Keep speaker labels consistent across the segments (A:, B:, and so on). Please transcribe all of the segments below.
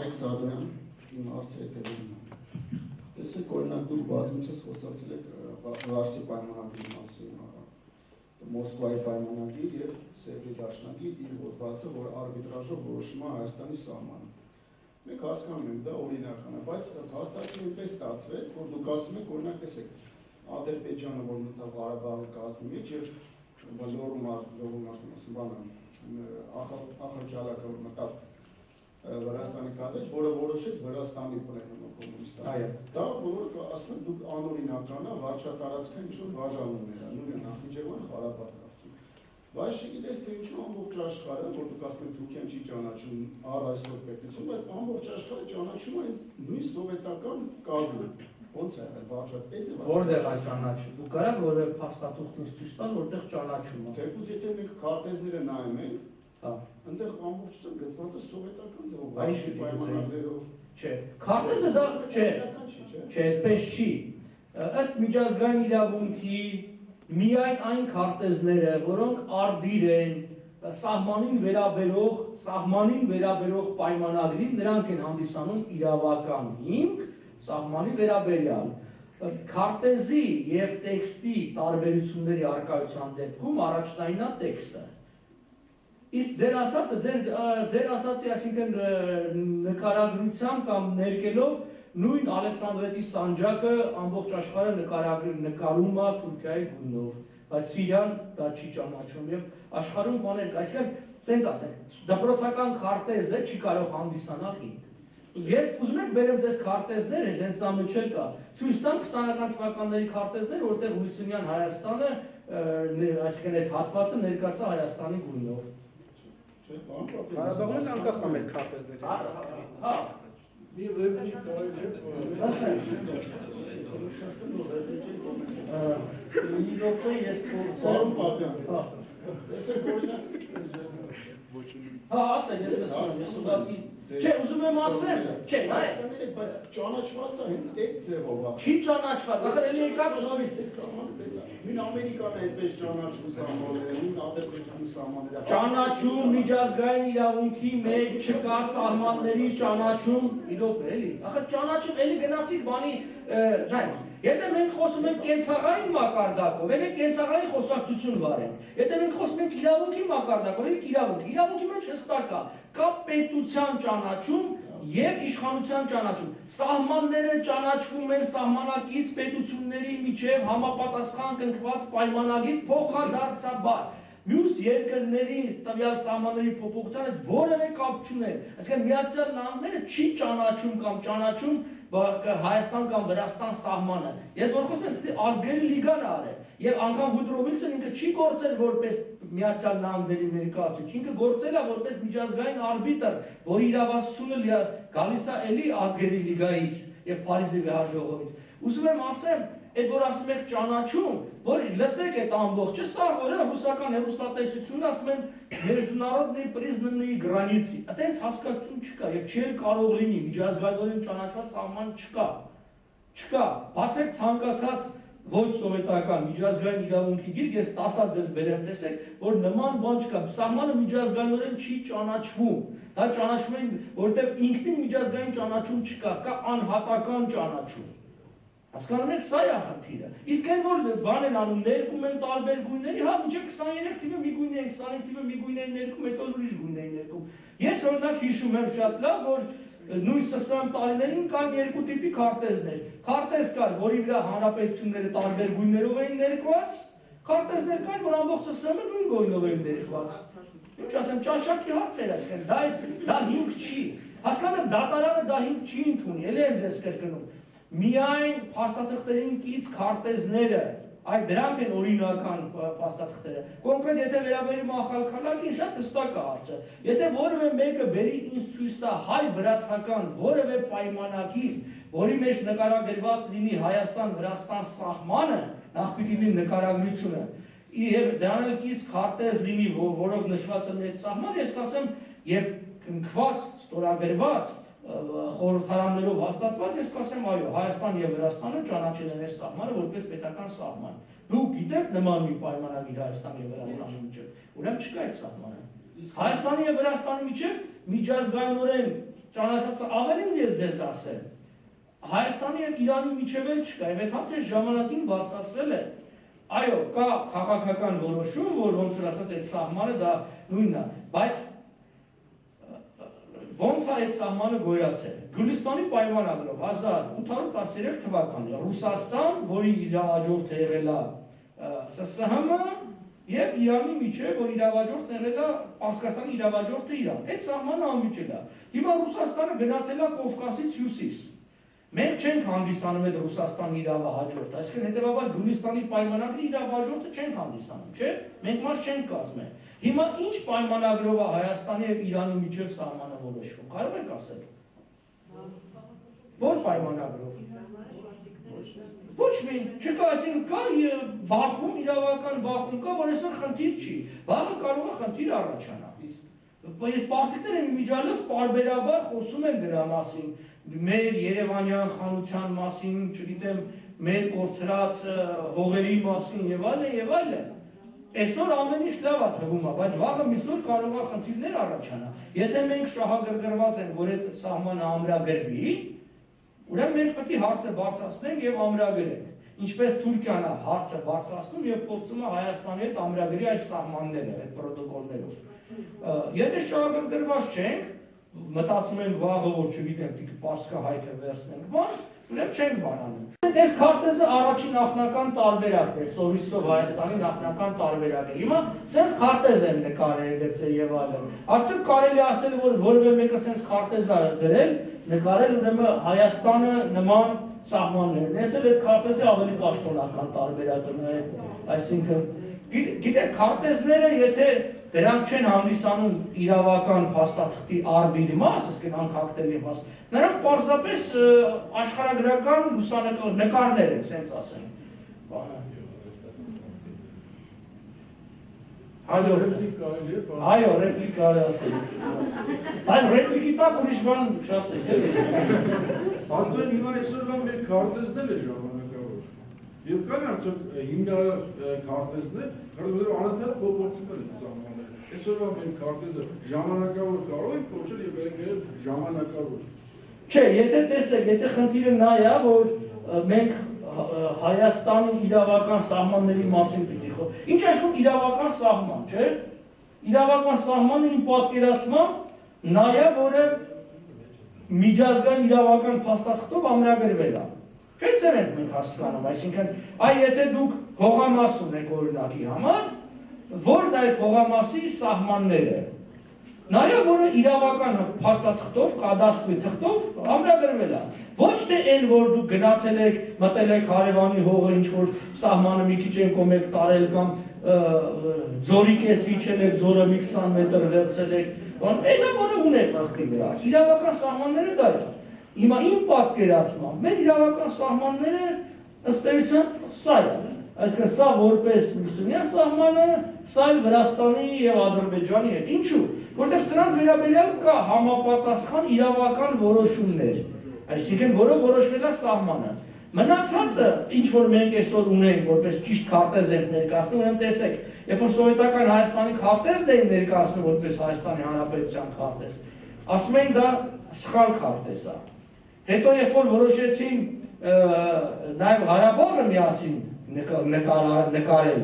A: Արեգ Սադոյան, իմ հարցը հետևում է։ Տեսեք, օրինակ դուք բազմիցս խոսացել եք Վարսի պայմանագրի մասին, Մոսկվայի պայմանագիր եւ Սևրի դաշնագիր իր հոդվածը, որ արբիտրաժով որոշում է Հայաստանի սահմանը։ Մենք հասկանում ենք, դա օրինական է, բայց հաստատություն այնպես ստացվեց, որ դուք ասում եք, օրինակ տեսեք, Ադրբեջանը, որ մտավ Ղարաբաղի կազմի մեջ եւ Ախալքյալակը մտավ Վրաստանի կազմից, որը որոշեց Վրաստանի բռնելու կոմունիստները։ Դա որ ասում են դուք անօրինական է, վարչատարածքային ինչ-որ բաժանումներ է, նույնը Նախիջևան, Ղարաբաղ կազմում։ Բայց չգիտես թե ինչու ամբողջ աշխարհը, որ դուք ասում եք Թուրքիան չի ճանաչում առ այսօր պետություն, բայց ամբողջ աշխարհը ճանաչում է հենց նույն սովետական կազմը։ Ոնց է վարչապետը։
B: Որտեղ է ճանաչում։ Դու կարա որը փաստաթուղթ ցույց տալ, որտեղ ճանաչում է։
A: Թեկուզ եթե մենք քարտեզները նայում ենք, այնտեղ ամբողջը գծված է սովետական ձևով, այս պայմանագրերով։
B: Չէ, քարտեզը դա չէ, այդպես չի։ Ըստ միջազգային իրավունքի միայն այն քարտեզները, որոնք արդիր են սահմանին վերաբերող պայմանագրին, նրանք են հանդիսանում իրավական հիմք սահմանի վերաբերյալ։ Քարտեզի եւ տեքստի տարբերությունների առկայության դեպքում առաջնայինա տեքստը։ Իսկ ձեր ասացի, այսինքն նկարագրությամբ կամ ներկելով նույն Ալեքսանդրետի սանջակը ամբողջ աշխարհը նկարում է Թուրքիայի գույնով, բայց Սիրիան դա չի ճանաչում եւ աշխարհում բաներ, այսինքն ցենց ասենք, դպրոցական քարտեզը չի կարող հանդիսանալ հիմք։ Ես ուզում եմ բերեմ ձեզ քարտեզները, հենց սա մոչել կա, ցույց տամ 20-ական թվականների քարտեզներ, որտեղ Հույսինյան Հայաստանը, այսինքն այդ հատվածը ներկայացա Հայաստանի գույնով։
C: Ղարաբաղում անկախ է մեր քարտեզները։
B: Հա։
C: Մի ռեզիչ կարելի է։
B: Ես փորձեմ։
A: Տեսեք օրինակ
B: Հա, ասեք, ես ուղղակի չէ, ուզում եմ ասեմ, չէ, նայեք,
A: բայց ճանաչված է հենց այդ ձևով։
B: Չի ճանաչված, ախր էլի եկավ նորից։
A: Նույն Ամերիկան է այդպես ճանաչում սահմանները, նույն Ադրբեջանի սահմանները։
B: Ճանաչում միջազգային իրավունքի մեջ չկա սահմանների ճանաչում, իրոք էլի։ Ախր ճանաչում էլի գնացիք բանի, նայեք, եթե մենք խոսում ենք կենցաղային մակարդակով, եկեք կենցաղային խոսակցություն վարենք։ Եթե մենք խոսում ենք իրավունքի մակարդակով, եկեք իրավունքի մեջ հստակ կա պետության ճանաչում եւ իշխանության ճանաչում։ Սահմանները ճանաչվում են սահմանակից պետությունների միջև համապատասխան կնքված պայմանագիր փոխադարձաբար։ Մյուս երկրների տվյալ սահմանների փոփոխությանը որևէ կապ չունեն։ Այսինքն Միացյալ Նահանգները չի ճանաչում կամ ճանաչում Հայաստան կամ Վրաստան սահմանը։ Ես որ խոսում եմ, ազգերի լիգան է արել։ Եվ անգամ Վուդրո Վիլսոնը ինքը չի գործել որպես Միացյալ Նահանգների ներկայացուցիչ, ինքը գործել է որպես միջազգային արբիտր, որի իրավասությունը գալիս է էլի ազգերի լիգայից եւ Փարիզի վեհաժողովից։ Ուզում եմ ասեմ, այդ որ ասում եք ճանաչում, որ լսեք այդ ամբողջը, սա որ ռուսական հեռուստատեսությունն ասում են международные признанные границы։ Այդպես հասկացություն չկա եւ չի կարող լինի միջազգայինորեն ճանաչված սահման չկա։ Չկա, բացեք ցանկացած ոչ սովետական միջազգային իրավունքի գիրք, ես 10 ձեզ բերեմ, տեսեք, որ նման բան չկա, սահմանը միջազգայինորեն չի ճանաչվում։ Դա ճանաչվում են, որտեղ ինքնին միջազգային ճանաչում չկա, կա անհատական ճանաչում։ Հասկանում եք, սա է խնդիրը։ Իսկ այն որ բան են անում, ներկում են տարբեր գույների, հա, մինչև 23 թիվը մի գույն են, 25 թիվը մի գույն են ներկում, հետո ուրիշ գույն են ներկում։ Ես օրինակ հիշում եմ շատ լավ, որ նույն ՍՍՄ տարիներին կան երկու տիպի քարտեզներ։ Քարտեզ կար, որի վրա հանրապետությունները տարբեր գույներով էին ներկված, քարտեզներ կան, որ ամբողջ ՍՍՄ նույն գույնով էին ներկված։ Ինչ ասեմ, ճաշակի հարց էր, այսինքն դա հիմք չի։ Հասկանում եք, դատարանը դա հիմք չի ընդունի, էլի եմ ձեզ կրկնում։ Միայն փաստաթղթերին կից քարտեզները, այդ դրանք են օրինական փաստաթղթերը։ Կոնկրետ եթե վերաբերում ախալքալակին, շատ հստակ է հարցը։ Եթե որևէ մեկը բերի ինձ ցույց տա հայ-վրացական որևէ պայմանագիր, որի մեջ նկարագրված լինի Հայաստան-Վրաստան սահմանը, նախ պիտի լինի նկարագրությունը, եւ դրան էլ կից քարտեզ լինի, որով նշված է այդ սահմանը, ես կասեմ, եւ կնքված, ստորագրված խորհրդարաններով հաստատված, ես կասեմ, այո, Հայաստան եւ Վրաստանը ճանաչել են այս սահմանը որպես պետական սահման։ Դուք գիտեք նման մի պայմանագիր Հայաստանի եւ Վրաստանի միջեւ, ուրեմն չկա այդ սահմանը։ Հայաստանի եւ Վրաստանի միջեւ միջազգայինորեն ճանաչած ավելին ես ձեզ ասեմ, Հայաստանի եւ Իրանի միջև էլ չկա, եւ այդ հարցը ժամանակին բարձրացրել է։ Այո, կա քաղաքական որոշում, որ ոնց որ ասած այդ սահմանը դա նույնն է, բայց ոնց է այդ սահմանը գոյացել։ Գյուլիստանի պայմանագրով 1813 թվականին Ռուսաստան, որի իրավաճորթ եղել է ՍՍՀՄ եւ Իրանի միջև, որ իրավաճորթ եղել է Պարսկաստանի իրավաճորթը Իրան։ Այդ սահմանը անմիջել է։ Հիմա Ռուսաստանը գնացել է Կովկասից հյուսիս։ Մենք չենք հանդիսանում այդ Ռուսաստանի իրավահաջորդը, այսինքն հետևաբար Գյուլիստանի պայմանագրի իրավահաջորդը չենք հանդիսանում, չէ՞։ Մենք մաս չենք կազմել։ Հիմա ինչ պայմանագրով է Հայաստանի եւ Իրանի միջև սահմանը որոշվում։ Կարող եք ասել։ Որ պայմանագրով։ Ոչ մի, չկա, այսինքն կա վակուում, իրավական վակուում կա, որ այսօր խնդիր չի։ Վաղը կարող է խնդիր առաջանա։ Ես պարսիկներ եմ իմիջիալից պարբերաբար խոսում են դրա մասին, մեր Երևանյան խանության մասին, չգիտեմ, մեր կորցրած հողերի մասին եւ այլն եւ այլն։ Այսօր ամեն ինչ լավ է թվում, բայց վաղը միսօր կարող է խնդիրներ առաջանա։ Եթե մենք շահագրգռված ենք, որ այդ սահմանը ամրագրվի, ուրեմն մենք պետք է հարցը բարձրացնենք եւ ամրագրենք։ Ինչպես Թուրքիան է հարցը բարձրացնում եւ փորձում է Հայաստանի հետ ամրագրի այս սահմանները, այդ պրոտոկոլներով։ Եթե շահագրգռված չենք, մտածում ենք վաղը, որ չգիտեմ, դիք Պարսկա հայկը վերցնենք, բան, ուրեմն չենք բանանում։ Այս քարտեզը առաջին նախնական տարբերակն է, Սովիսով Հայաստանի նախնական տարբերակն է։ Հիմա sense քարտեզ են նկարել գծել եւ այլն։ Արդյոք կարելի է ասել, որ որևէ մեկը sense քարտեզ է գրել, նկարել ուրեմն Հայաստանը նման սահմաններն։ Ես էլ այդ քարտեզի ավելի պաշտոնական տարբերակն է, այսինքն գիտեք, քարտեզները, եթե դրանք չեն հանդիսանում իրավական փաստաթղթի արդիր մաս, այսինքն անքակտելի մաս, նրանք պարզապես աշխարհագրական նկարներ են, ասենց ասենք։ Այո, ռեպլիկ կարելի ասել։ Բայց ռեպլիկի տակ ուրիշ բան չասեք, էլի։
C: Աստորեն հիմա այսօրվա մեր քարտեզն է ժամանակավոր։ Եվ կան արդյոք հիմնարար քարտեզներ, որոնք անընդհատ փոփոխում են սահմանները։ Այսօրվա մեր քարտեզը ժամանակավոր կարող ենք կոչել եւ վերագրել ժամանակավոր։
B: Չէ, եթե տեսեք, եթե խնդիրը նա է, որ մենք Հայաստանի իրավական սահմանների մասին պիտի խոսենք։ Ինչ աշխում իրավական սահման, չէ՞։ Իրավական սահմանը իմ պատկերացմամբ նա է, որը միջազգային իրավական փաստաթղթով ամրագրվել է։ Չէ՞ ձեր ենք մենք հասկանում, այսինքն, այ եթե դուք հողամաս ունեք օրինակի համար, որն այդ հողամասի սահմանները, նայա, որը իրավական փաստաթղթով, կադաստրի թղթով ամրագրվել է։ Ոչ թե այն, որ դուք գնացել եք, մտել եք հարևանի հողը, ինչ-որ սահմանը մի քիչ են կոմեք տարել կամ ձորի կես իջել եք, ձորը մի 20 մետր վերցել եք, այնա որը ունեք թղթի վրա։ Իրավական սահմանները դա է։ Հիմա իմ պատկերացմամբ, մեր իրավական սահմանները ըստ էության սա է։ Այսինքն սա որպես մուսուլման սահմանը, սա էլ Վրաստանի եւ Ադրբեջանի հետ։ Ինչու՞։ Որտեղ սրանց վերաբերյալ կա համապատասխան իրավական որոշումներ, այսինքն որը որոշվել է սահմանը։ Մնացածը, ինչ որ մենք այսօր ունենք, որպես ճիշտ քարտեզ ենք ներկայացնում, ուրեմն տեսեք, երբ որ սովետական Հայաստանի քարտեզն էին ներկայացնում որպես Հայաստանի Հանրապետության քարտեզ, ասում էին դա սխալ քարտեզ է։ Հետո երբ որ որոշեցին նաև Ղարաբաղը միասին նկարել,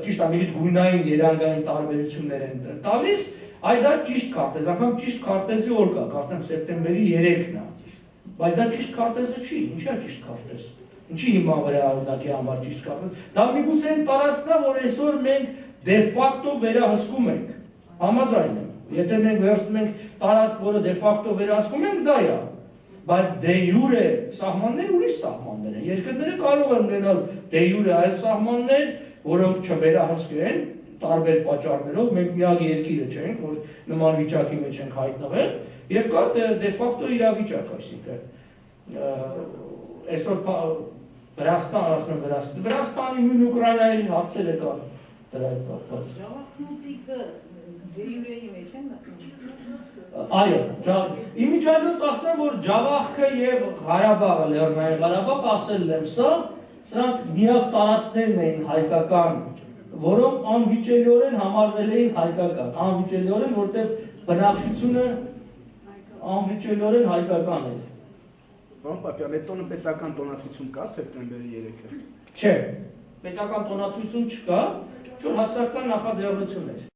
B: ճիշտ է, մի քիչ գույնային, երանգային տարբերություններ են տալիս, այ դա ճիշտ քարտեզ, անգամ ճիշտ քարտեզի օր կա, կարծեմ սեպտեմբերի 3-ն է, բայց դա ճիշտ քարտեզը չի, ի՞նչ է ճիշտ քարտեզ, ինչի հիմա վրա օրինակի համար ճիշտ քարտեզ, դա միգուցե այն տարածքն է, որ այսօր մենք դե ֆակտո վերահսկում ենք, համաձայն եմ, եթե մենք վերցնում ենք տարածք, որը դե ֆակտո վերահսկում ենք, դա է, բայց դե յուրե սահմաններ ուրիշ սահմաններ են, երկրները կարող են ունենալ դե յուրե այլ սահմաններ, որոնք չվերահսկեն տարբեր պատճառներով, մենք միակ երկիրը չենք, որ նման վիճակի մեջ ենք հայտնվել, եւ կա դե ֆակտո իրավիճակ, այսինքն այսօր Վրաստան, ասում եմ Վրաստանի նույն Ուկրաինայի հարցերը կա դրա հետ կապված։
D: Ժողովրդիկը դե յուրեի մեջ են մտնում։
B: Այո, իմիջիալից ասեմ, որ Ջավախքը եւ Ղարաբաղը, Լեռնային Ղարաբաղը ասել եմ սա, սրանք միակ տարածքներն էին հայկական, որոնք անվիճելիորեն համարվել էին հայկական, անվիճելիորեն, որտեղ բնակչությունը անվիճելիորեն հայկական էր։
E: Պարոն Պապյան, այդ տոնը պետական տոնացություն կա սեպտեմբերի 3-ը։
B: Չէ, պետական տոնացություն չկա, որ հասարակական նախաձեռնություն էր։